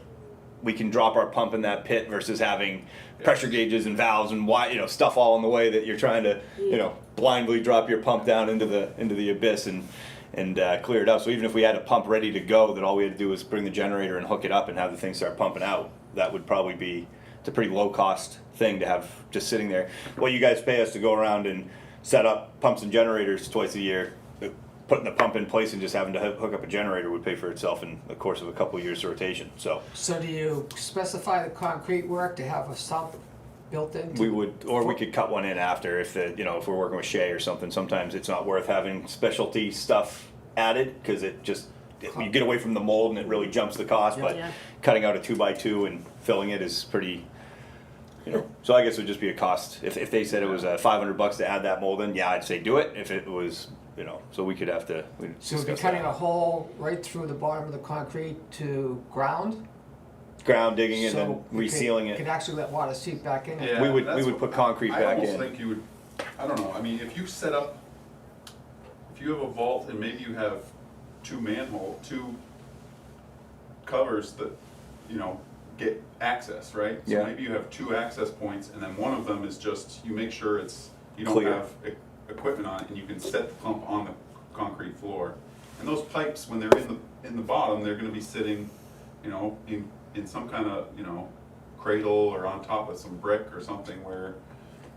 we can drop our pump in that pit versus having pressure gauges and valves and stuff all in the way that you're trying to, blindly drop your pump down into the abyss and clear it out. So even if we had a pump ready to go, that all we had to do was bring the generator and hook it up and have the thing start pumping out, that would probably be, it's a pretty low cost thing to have just sitting there. What you guys pay us to go around and set up pumps and generators twice a year, putting the pump in place and just having to hook up a generator would pay for itself in the course of a couple of years rotation. So so do you specify the concrete work to have a sump built in? we would, or we could cut one in after if if we're working with Shea or something. Sometimes it's not worth having specialty stuff added because you get away from the mold and it really jumps the cost. But Yeah. cutting out a 2x2 and filling it is pretty. So I guess it would just be a cost. If they said it was $500 to add that mold in, yeah, I'd say do it. If it was, so we could have to. We'd So we'd be discuss cutting that. a hole right through the bottom of the concrete to ground? Ground digging it and So then we could- resealing Could it. actually let water seep back in it? Yeah, We would that's put concrete I back almost in. think you would, I don't know, I mean, if you set up, if you have a vault and maybe you have two covers that, get access, right? Yeah. So maybe you have two access points and then one of them is just, you make sure you don't Clear. have equipment on it and you can set the pump on the concrete floor. And those pipes, when they're in the bottom, they're gonna be sitting, in some kind of, cradle or on top of some brick or something where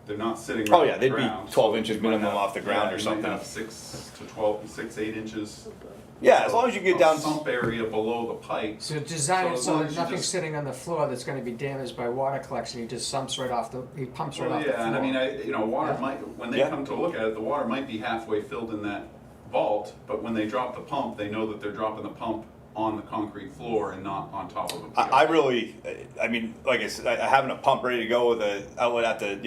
they're not sitting right Oh, yeah, on the they'd be ground. 12 So inches you might minimum have- off the ground yeah, or you might something. have 6 to 12, 6, 8 inches. Yeah, as long as you get down. of sump area below the pipe. So design So it as so long that as you nothing's just- sitting on the floor that's gonna be damaged by water collection, he just pumps right off the Well, floor. yeah, and I mean, water Yeah. might, when they Yeah. come to look at it, the water might be halfway filled in that vault, but when they drop the pump, they know that they're dropping the pump on the concrete floor and not on top of a pipe. I really, I mean, like I said, having a pump ready to go with an outlet at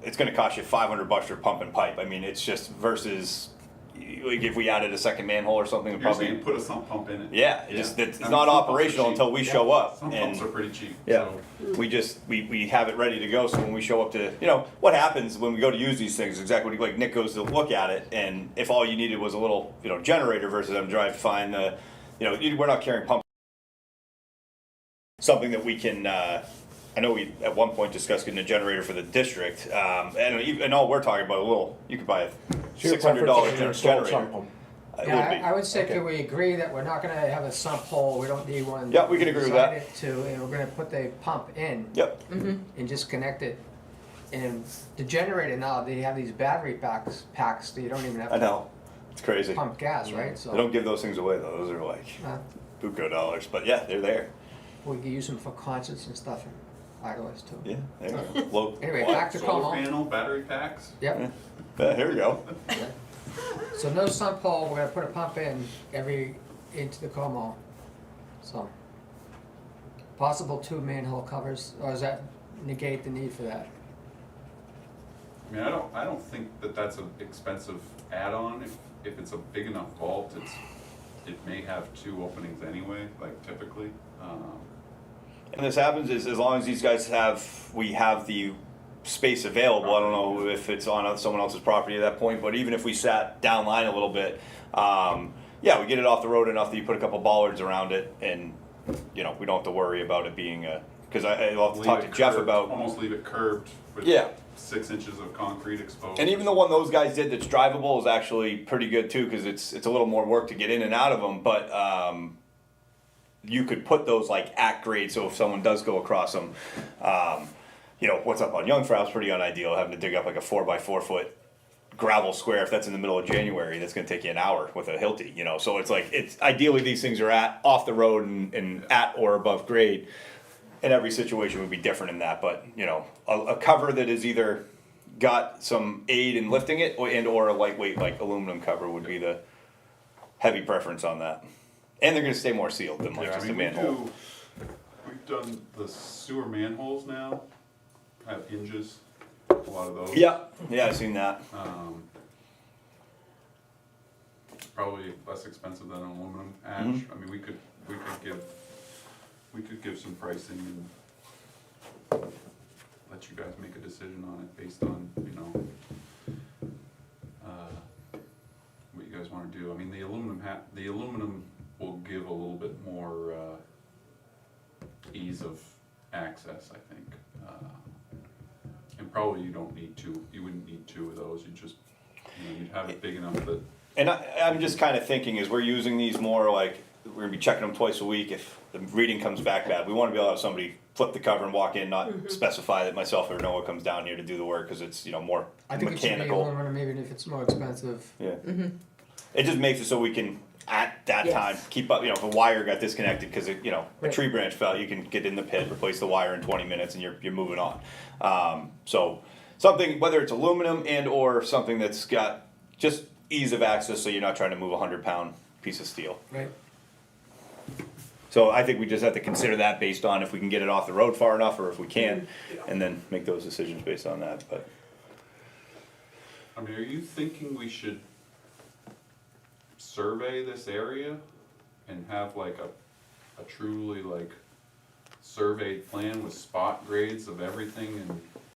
it's gonna cost you $500 for pump and pipe. I mean, it's just versus, like if we added a second manhole or something, it'd You're probably. saying put a sump pump in it. Yeah, it's not Some pumps are operational cheap. until we show up. Some and pumps are pretty cheap, Yeah, so. we have it ready to go, so when we show up to, what happens when we go to use these things, exactly like Nick goes to look at it, and if all you needed was a little, generator versus I'm trying to find the, we're not carrying pumps. Something that we can, I know we at one point discussed getting a generator for the district, and all we're talking about, you could buy a $600 generator. It would be. Yeah, I would say, Okay. can we agree that we're not gonna have a sump hole, we don't need one? Yeah, we can agree with that. Design it and we're gonna put the pump in Yep, and just connect it. And the generator now, they have these battery packs that you don't even have I to know, it's crazy. pump gas, right? They don't give those things away though, those are like buco dollars, but yeah, they're there. We can use them for concerts and stuff in Eidelweiss too. Yeah, there you go. Low- Anyway, back to Solar Como. panel, battery packs. Yep. Yeah, here we go. So no sump hole, we're gonna put a pump into the Como. So, possible 2 manhole covers, or does that negate the need for that? I mean, I don't think that that's an expensive add-on. If it's a big enough vault, it may have 2 openings anyway, like typically. And this happens is as long as these guys we have the space available. I don't know if it's on someone else's property at that point, but even if we sat down line a little bit, Yeah, we get it off the road enough that you put a couple bollards around it, and you know we don't have to worry about it being a. Because I'll have to talk to Leave it Jeff curved, about. almost leave it curved with Yeah. 6 inches of concrete exposed. And even the one those guys did that's drivable is actually pretty good too, because it's a little more work to get in and out of them. But you could put those like at grade, so if someone does go across them, you know what's up on Youngfrau is pretty unideal. Having to dig up like a 4x4 foot gravel square if that's in the middle of January, that's going to take you an hour with a Hilti. You know, so it's like it's ideally these things are at off the road and at or above grade. And every situation would be different in that, but you know, a cover that is either got some aid in lifting it or a lightweight like aluminum cover would be the heavy preference on that. And they're gonna stay more sealed than like Yeah, I just mean, a manhole. we've done the sewer manholes now, have hinges, a lot of those. Yeah, I've seen that. It's probably less expensive than an aluminum ash. Mhm. I mean, we could give some pricing and let you guys make a decision on it based on, you know, what you guys wanna do. I mean, the aluminum will give a little bit more, ease of access, I think. And probably you wouldn't need 2 of those, you'd just, you know, you'd have it big enough that. And I'm just kind of thinking as we're using these more like, we're gonna be checking them twice a week. If the reading comes back bad, we wanna be able to have somebody flip the cover and walk in, not specify that myself or Noah comes down here to do the work, cause it's, you know, more I think it should be mechanical. aluminum, even if it's more expensive. Yeah. It just makes it so we can, at that Yes. time, keep up, you know, if a wire got disconnected, cause it, you know, a Right. tree branch fell, you can get in the pit, replace the wire in 20 minutes and you're moving on. So, something, whether it's aluminum and or something that's got just ease of access, so you're not trying to move a 100-pound piece of steel. Right. So I think we just have to consider that based on if we can get it off the road far enough, or if we can, and then make those decisions based on that, but. I mean, are you thinking we should survey this area and have like a truly like surveyed plan with spot grades of everything and